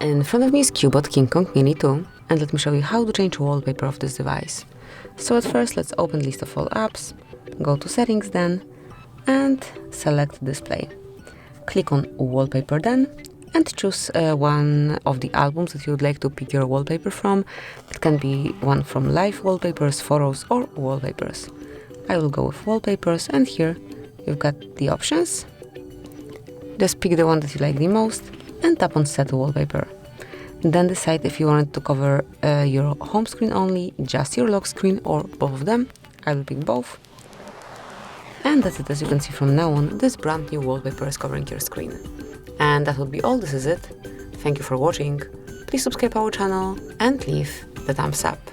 In front of me is Cubot King Kong Mini 2, and let me show you how to change wallpaper of this device. So at first let's open list of all apps, go to settings then, and select display. Click on wallpaper then, and choose one of the albums that you would like to pick your wallpaper from. It can be one from live wallpapers, photos or wallpapers. I will go with wallpapers, and here you've got the options. Just pick the one that you like the most and tap on set wallpaper. Then decide if you want to cover your home screen only, just your lock screen, or both of them. I will pick both. And that's it. As you can see, from now on, this brand new wallpaper is covering your screen. And that would be all. This is it. Thank you for watching. Please subscribe our channel and leave the thumbs up.